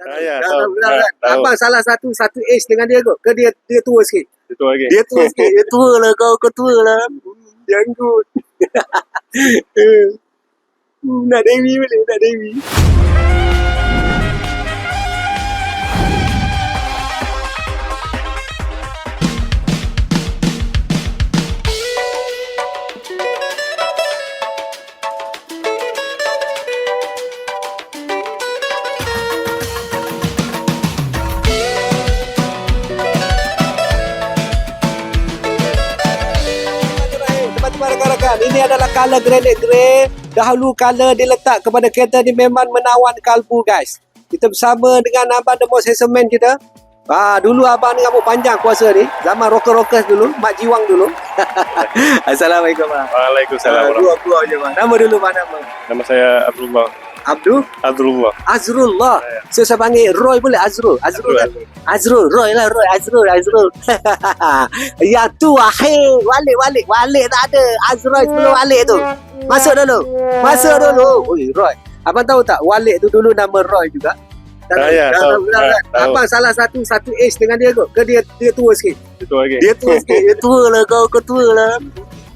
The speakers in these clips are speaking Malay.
Ya, Dah tahu. bilang kan. Tahu. Abang salah satu age dengan dia kot. Ke dia tua sikit? Itu lagi. Dia tua sikit. Dia tua lah kau tua lah. Janggut. Nak Dewi boleh, nak Dewi. Teman-teman rakan-rakan, ini adalah color granite grey. Dahulu color diletak kepada kereta ni memang menawan kalbu guys. Kita bersama dengan abang The Most Handsome Man kita. Dulu abang ni rambut panjang kuasa ni. Zaman rocker-rockers dulu, Mak Jiwang dulu. Assalamualaikum bang. Waalaikumsalam. Dua je bang. Nama dulu bang nama. Nama saya Abdullah. Azrullah. Ya. So saya panggil Roy boleh Azrul. Azrul. Azrul, Roy lah Roy, Azrul. Ya tu walik tak ada. Azrul sebelum walik tu. Masuk dulu. Oi Roy, abang tahu tak walik tu dulu nama Roy juga? Ya, tahu. Tahu. Abang salah satu age dengan dia kot. Ke dia tua sikit? Itu lagi. Dia tua sikit. Dia tua lah kau tua lah.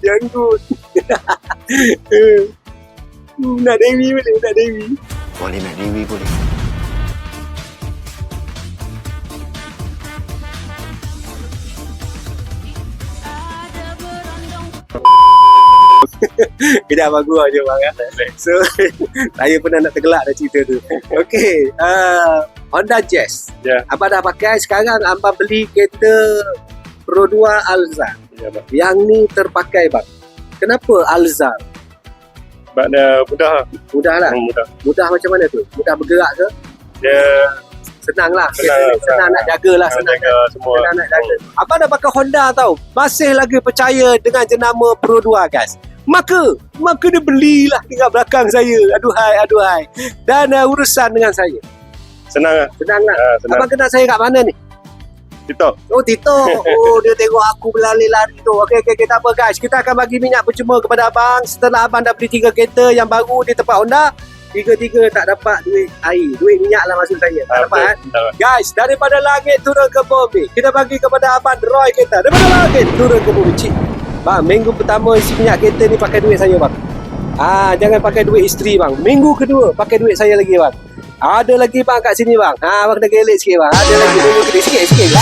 Janggut. Nak Dewi boleh, nak Dewi. Boleh nak Dewi boleh. Kejap abang gua je bang. So, saya pernah nak tergelak dah cerita tu. Okey, Honda Jazz. Ya. Abang dah pakai, sekarang abang beli kereta Pro 2 Alzar. Ya, bang. Yang ni terpakai bang. Kenapa Alzar? Sebab dia mudah. Mudah lah. Mudah. Mudah macam mana tu? Mudah bergerak ke? Dia Senang lah. Senang Nak jaga lah. Senang jaga semua. Senang nak jaga. Abang dah pakai Honda tau. Masih lagi percaya dengan jenama Pro 2 guys. Maka dia belilah tinggal belakang saya. Aduhai. Dan urusan dengan saya. Senang lah. Senang lah. Senang. Abang kenal saya kat mana ni? TikTok. Oh Tito. Oh dia tengok aku berlari-lari tu. Okey tak apa guys. Kita akan bagi minyak percuma kepada abang. Setelah abang dah beli 3 kereta yang baru di tempat Honda. 3 tak dapat duit air. Duit minyak lah maksud saya. Tak dapat. Guys, daripada langit turun ke bumi. Kita bagi kepada abang Roy kereta. Daripada langit turun ke bumi. Cik. Bang, minggu pertama isi minyak kereta ni pakai duit saya bang. Jangan pakai duit isteri bang. Minggu kedua pakai duit saya lagi bang. Ada lagi bang kat sini bang. Abang kena gelek sikit bang. Ada lagi minggu kedua. Sikit.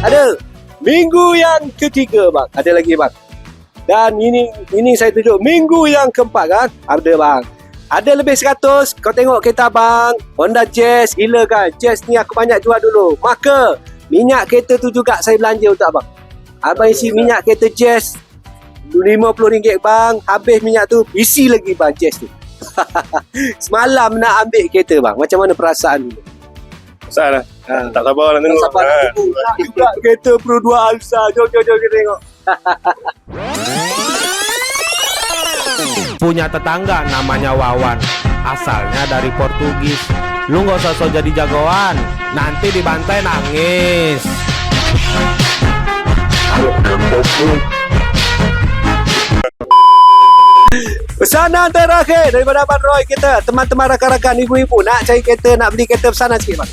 Ada. Minggu yang ketiga bang. Ada lagi bang. Dan ini saya tunjuk minggu yang keempat kan. Ada bang. Ada lebih 100. Kau tengok kereta abang Honda Jazz. Gila kan. Jazz ni aku banyak jual dulu. Maka minyak kereta tu juga saya belanja untuk abang. Abang isi minyak kereta Jazz RM50 bang. Habis minyak tu isi lagi bang Jazz tu. Semalam nak ambil kereta bang. Macam mana perasaan dulu? Besar lah. Tak sabar nak tengok. Sabar nak tunggu. Nak juga kereta Pro 2 Alza. Jom kita tengok. Punya tetangga namanya Wawan. Asalnya dari Portugis. Lu gak usah sok jadi jagoan. Nanti dibantai nangis. Pesanan terakhir daripada Abang Roy kita. Teman-teman rakan-rakan, ibu-ibu nak cari kereta, nak beli kereta, pesanan sikit bang.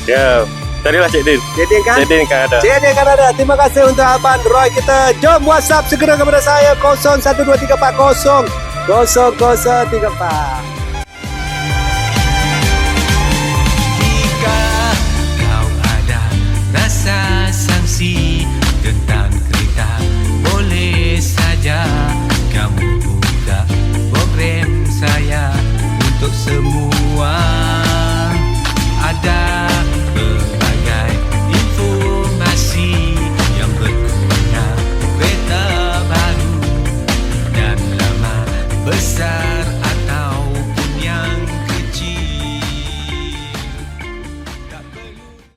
Ya. Carilah Cik Din. Cik Din kan? Cik Din kan ada. Cik Din kan ada. Terima kasih untuk Abang Roy kita. Jom WhatsApp segera kepada saya 012340 0034.